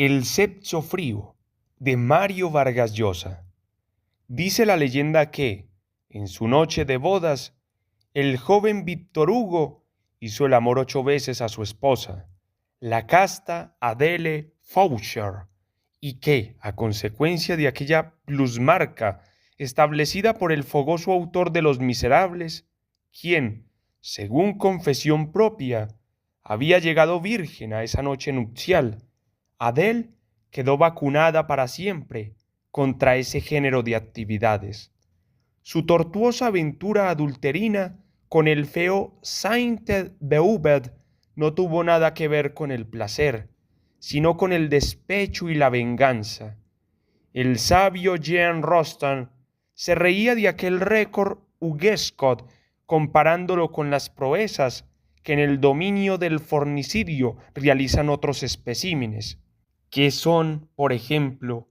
El sexo frío, de Mario Vargas Llosa. Dice la leyenda que, en su noche de bodas, el joven Víctor Hugo hizo el amor 8 veces a su esposa, la casta Adele Faucher, y que, a consecuencia de aquella plusmarca establecida por el fogoso autor de Los Miserables, quien, según confesión propia, había llegado virgen a esa noche nupcial, Adele quedó vacunada para siempre contra ese género de actividades. Su tortuosa aventura adulterina con el feo Saint-Beuved no tuvo nada que ver con el placer, sino con el despecho y la venganza. El sabio Jean Rostand se reía de aquel récord huguescot comparándolo con las proezas que en el dominio del fornicidio realizan otros especímenes, que son, por ejemplo,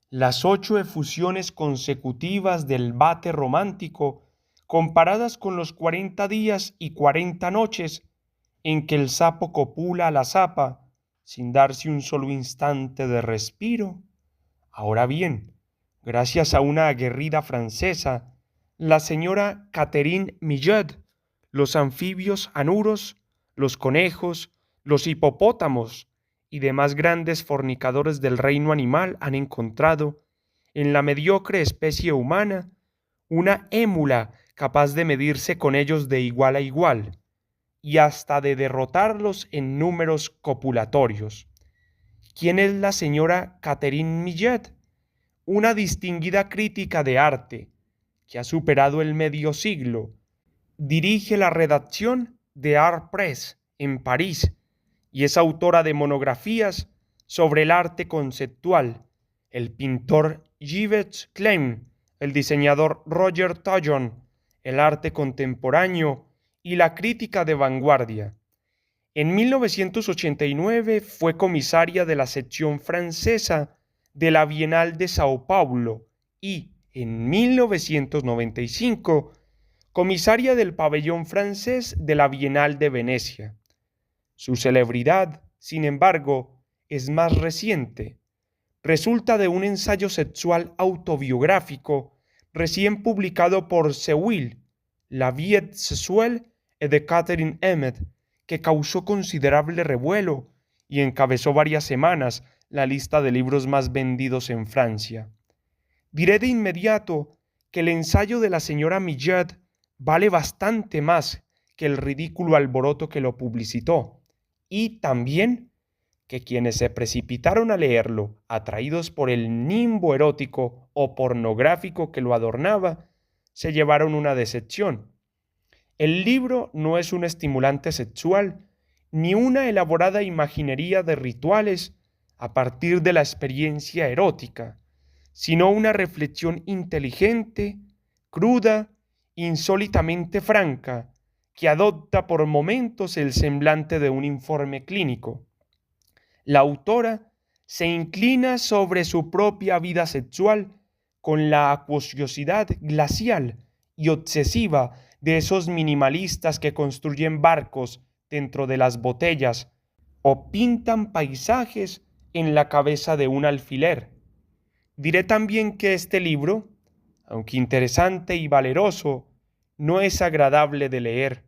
las 8 efusiones consecutivas del bate romántico comparadas con los 40 días y 40 noches en que el sapo copula a la sapa sin darse un solo instante de respiro. Ahora bien, gracias a una aguerrida francesa, la señora Catherine Millet, los anfibios anuros, los conejos, los hipopótamos y demás grandes fornicadores del reino animal han encontrado, en la mediocre especie humana, una émula capaz de medirse con ellos de igual a igual, y hasta de derrotarlos en números copulatorios. ¿Quién es la señora Catherine Millet? Una distinguida crítica de arte, que ha superado el medio siglo. Dirige la redacción de Art Press en París y es autora de monografías sobre el arte conceptual, el pintor Yves Klein, el diseñador Roger Taillon, el arte contemporáneo y la crítica de vanguardia. En 1989 fue comisaria de la sección francesa de la Bienal de Sao Paulo y, en 1995, comisaria del pabellón francés de la Bienal de Venecia. Su celebridad, sin embargo, es más reciente. Resulta de un ensayo sexual autobiográfico recién publicado por Sewell, La Vie sexuelle de Catherine Emmet, que causó considerable revuelo y encabezó varias semanas la lista de libros más vendidos en Francia. Diré de inmediato que el ensayo de la señora Millet vale bastante más que el ridículo alboroto que lo publicitó, y también que quienes se precipitaron a leerlo, atraídos por el nimbo erótico o pornográfico que lo adornaba, se llevaron una decepción. El libro no es un estimulante sexual, ni una elaborada imaginería de rituales a partir de la experiencia erótica, sino una reflexión inteligente, cruda, insólitamente franca, que adopta por momentos el semblante de un informe clínico. La autora se inclina sobre su propia vida sexual con la acuosidad glacial y obsesiva de esos minimalistas que construyen barcos dentro de las botellas o pintan paisajes en la cabeza de un alfiler. Diré también que este libro, aunque interesante y valeroso, no es agradable de leer,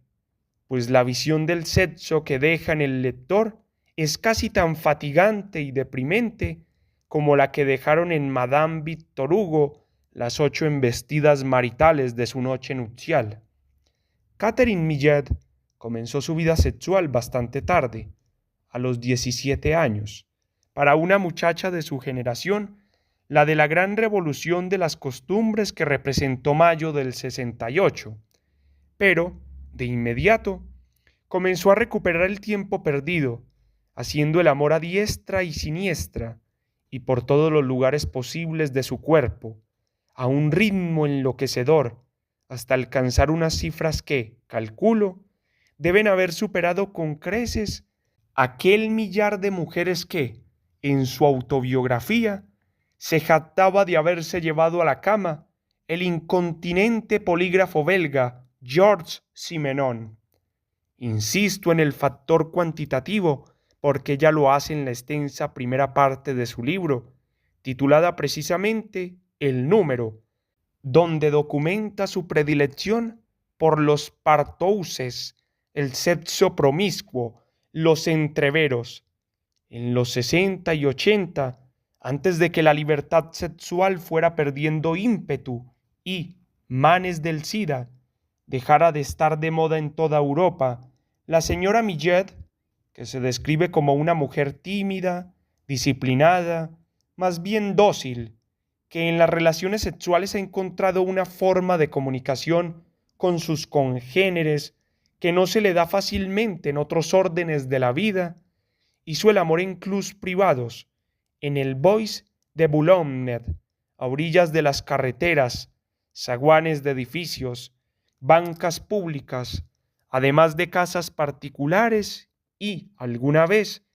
pues la visión del sexo que deja en el lector es casi tan fatigante y deprimente como la que dejaron en Madame Víctor Hugo las 8 embestidas maritales de su noche nupcial. Catherine Millet comenzó su vida sexual bastante tarde, a los 17 años. Para una muchacha de su generación, la de la gran revolución de las costumbres que representó mayo del 68. Pero, de inmediato, comenzó a recuperar el tiempo perdido, haciendo el amor a diestra y siniestra, y por todos los lugares posibles de su cuerpo, a un ritmo enloquecedor, hasta alcanzar unas cifras que, calculo, deben haber superado con creces aquel millar de mujeres que, en su autobiografía, se jactaba de haberse llevado a la cama el incontinente polígrafo belga Georges Simenon. Insisto en el factor cuantitativo porque ella lo hace en la extensa primera parte de su libro, titulada precisamente El número, donde documenta su predilección por los partouses, el sexo promiscuo, los entreveros. En los 60 y 80, antes de que la libertad sexual fuera perdiendo ímpetu y, manes del SIDA, dejara de estar de moda en toda Europa, la señora Millet, que se describe como una mujer tímida, disciplinada, más bien dócil, que en las relaciones sexuales ha encontrado una forma de comunicación con sus congéneres que no se le da fácilmente en otros órdenes de la vida, hizo el amor en clubs privados, en el Bois de Boulogne, a orillas de las carreteras, zaguanes de edificios, bancas públicas, además de casas particulares y, alguna vez,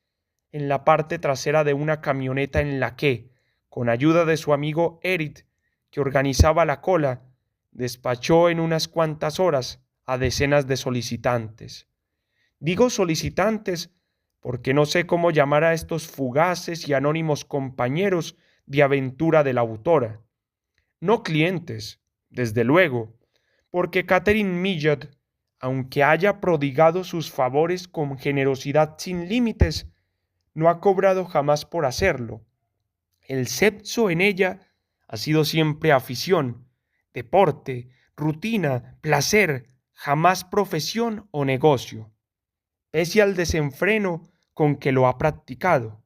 en la parte trasera de una camioneta en la que, con ayuda de su amigo Eric, que organizaba la cola, despachó en unas cuantas horas a decenas de solicitantes. Digo solicitantes porque no sé cómo llamar a estos fugaces y anónimos compañeros de aventura de la autora. No clientes, desde luego, porque Catherine Millet, aunque haya prodigado sus favores con generosidad sin límites, no ha cobrado jamás por hacerlo. El sexo en ella ha sido siempre afición, deporte, rutina, placer, jamás profesión o negocio. Pese al desenfreno con que lo ha practicado,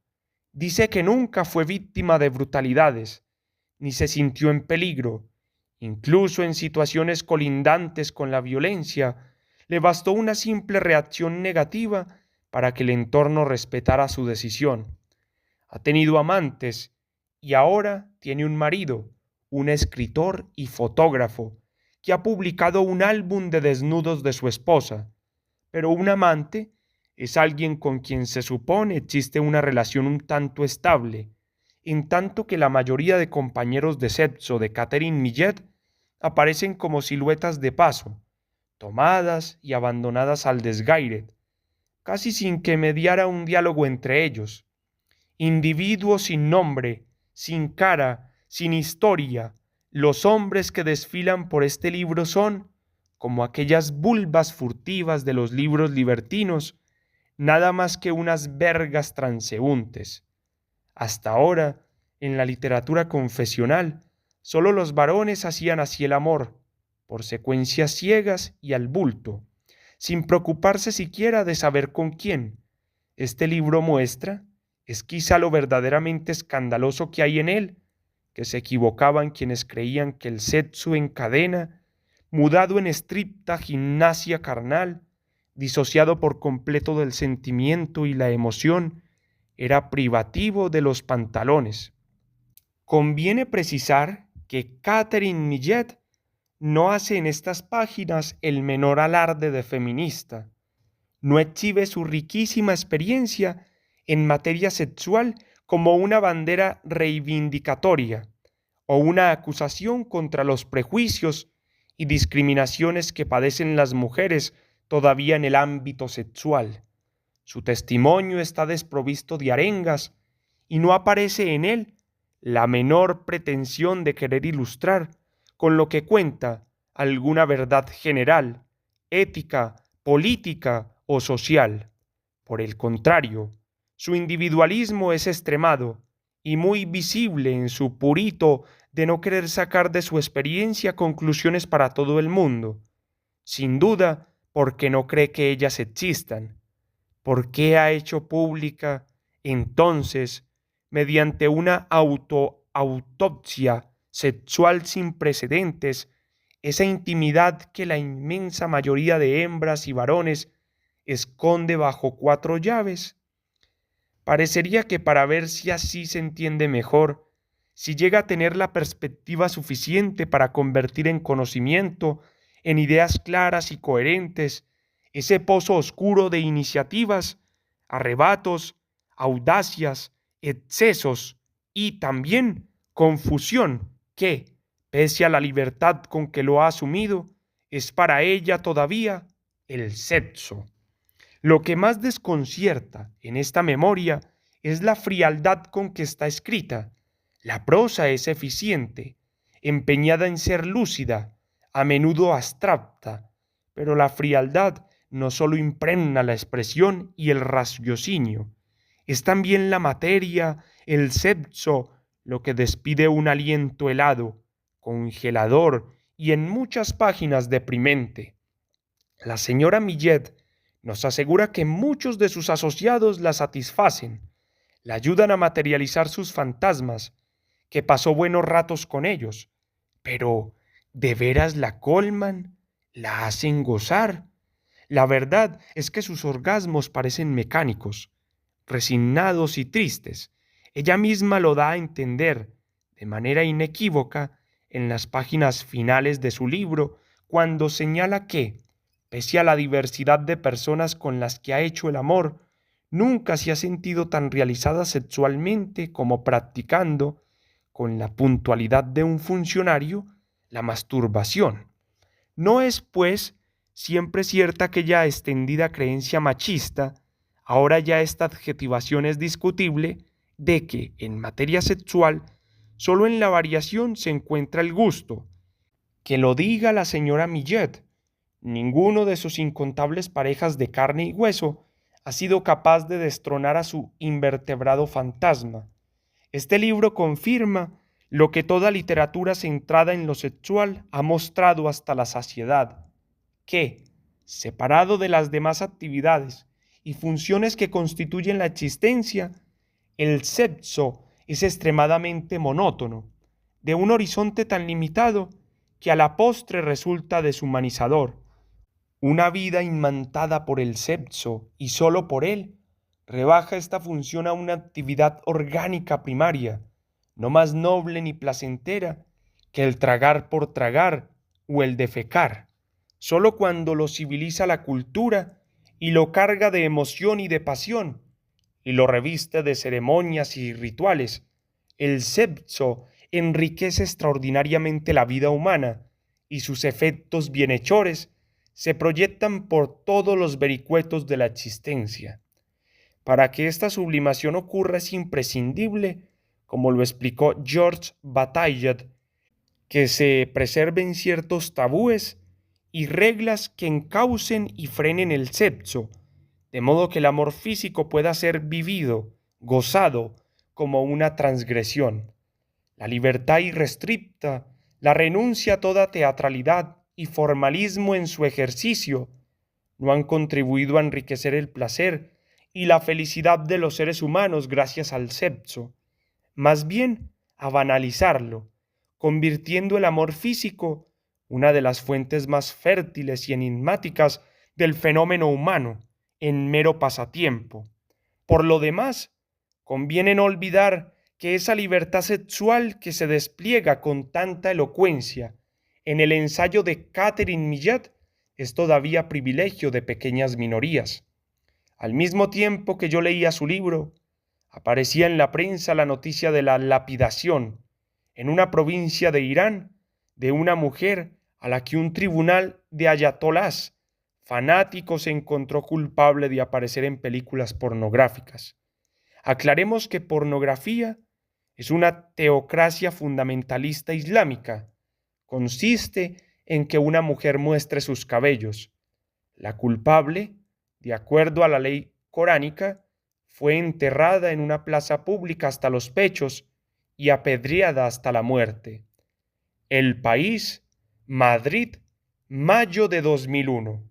dice que nunca fue víctima de brutalidades, ni se sintió en peligro. Incluso en situaciones colindantes con la violencia, le bastó una simple reacción negativa para que el entorno respetara su decisión. Ha tenido amantes y ahora tiene un marido, un escritor y fotógrafo, que ha publicado un álbum de desnudos de su esposa. Pero un amante es alguien con quien se supone existe una relación un tanto estable, en tanto que la mayoría de compañeros de sexo de Catherine Millet aparecen como siluetas de paso, tomadas y abandonadas al desgaire, casi sin que mediara un diálogo entre ellos. Individuos sin nombre, sin cara, sin historia, los hombres que desfilan por este libro son, como aquellas vulvas furtivas de los libros libertinos, nada más que unas vergas transeúntes. Hasta ahora, en la literatura confesional, sólo los varones hacían así el amor, por secuencias ciegas y al bulto, sin preocuparse siquiera de saber con quién. Este libro muestra, es quizá lo verdaderamente escandaloso que hay en él, que se equivocaban quienes creían que el sexo en cadena, mudado en estricta gimnasia carnal, disociado por completo del sentimiento y la emoción, era privativo de los pantalones. Conviene precisar que Catherine Millet no hace en estas páginas el menor alarde de feminista, no exhibe su riquísima experiencia en materia sexual como una bandera reivindicatoria o una acusación contra los prejuicios y discriminaciones que padecen las mujeres todavía en el ámbito sexual. Su testimonio está desprovisto de arengas y no aparece en él la menor pretensión de querer ilustrar con lo que cuenta alguna verdad general, ética, política o social. Por el contrario, su individualismo es extremado y muy visible en su purito de no querer sacar de su experiencia conclusiones para todo el mundo, sin duda porque no cree que ellas existan. ¿Por qué ha hecho pública, entonces, mediante una autopsia sexual sin precedentes, esa intimidad que la inmensa mayoría de hembras y varones esconde bajo 4 llaves? Parecería que para ver si así se entiende mejor, si llega a tener la perspectiva suficiente para convertir en conocimiento, en ideas claras y coherentes, ese pozo oscuro de iniciativas, arrebatos, audacias, excesos y también confusión que, pese a la libertad con que lo ha asumido, es para ella todavía el sexo. Lo que más desconcierta en esta memoria es la frialdad con que está escrita. La prosa es eficiente, empeñada en ser lúcida, a menudo abstracta, pero la frialdad no solo impregna la expresión y el raciocinio, es también la materia, el sexo, lo que despide un aliento helado, congelador y en muchas páginas deprimente. La señora Millet nos asegura que muchos de sus asociados la satisfacen, la ayudan a materializar sus fantasmas, que pasó buenos ratos con ellos, pero ¿de veras la colman? ¿La hacen gozar? La verdad es que sus orgasmos parecen mecánicos, resignados y tristes. Ella misma lo da a entender de manera inequívoca en las páginas finales de su libro cuando señala que, pese a la diversidad de personas con las que ha hecho el amor, nunca se ha sentido tan realizada sexualmente como practicando, con la puntualidad de un funcionario, la masturbación. No es, pues, siempre cierta aquella extendida creencia machista, ahora ya esta adjetivación es discutible, de que, en materia sexual, solo en la variación se encuentra el gusto. Que lo diga la señora Millet. Ninguno de sus incontables parejas de carne y hueso ha sido capaz de destronar a su invertebrado fantasma. Este libro confirma lo que toda literatura centrada en lo sexual ha mostrado hasta la saciedad, que, separado de las demás actividades y funciones que constituyen la existencia, el sexo es extremadamente monótono, de un horizonte tan limitado que a la postre resulta deshumanizador. Una vida imantada por el sexo y solo por él rebaja esta función a una actividad orgánica primaria, no más noble ni placentera que el tragar por tragar o el defecar. Solo cuando lo civiliza la cultura y lo carga de emoción y de pasión, y lo reviste de ceremonias y rituales, el sexo enriquece extraordinariamente la vida humana y sus efectos bienhechores se proyectan por todos los vericuetos de la existencia. Para que esta sublimación ocurra es imprescindible, como lo explicó George Bataillard, que se preserven ciertos tabúes y reglas que encaucen y frenen el sexo, de modo que el amor físico pueda ser vivido, gozado, como una transgresión. La libertad irrestricta, la renuncia a toda teatralidad y formalismo en su ejercicio, no han contribuido a enriquecer el placer y la felicidad de los seres humanos gracias al sexo, más bien a banalizarlo, convirtiendo el amor físico una de las fuentes más fértiles y enigmáticas del fenómeno humano en mero pasatiempo. Por lo demás, conviene no olvidar que esa libertad sexual que se despliega con tanta elocuencia en el ensayo de Catherine Millet es todavía privilegio de pequeñas minorías. Al mismo tiempo que yo leía su libro, aparecía en la prensa la noticia de la lapidación en una provincia de Irán de una mujer a la que un tribunal de ayatolás fanáticos se encontró culpable de aparecer en películas pornográficas. Aclaremos que pornografía es una teocracia fundamentalista islámica. Consiste en que una mujer muestre sus cabellos. La culpable, de acuerdo a la ley coránica, fue enterrada en una plaza pública hasta los pechos y apedreada hasta la muerte. El País, Madrid, mayo de 2001.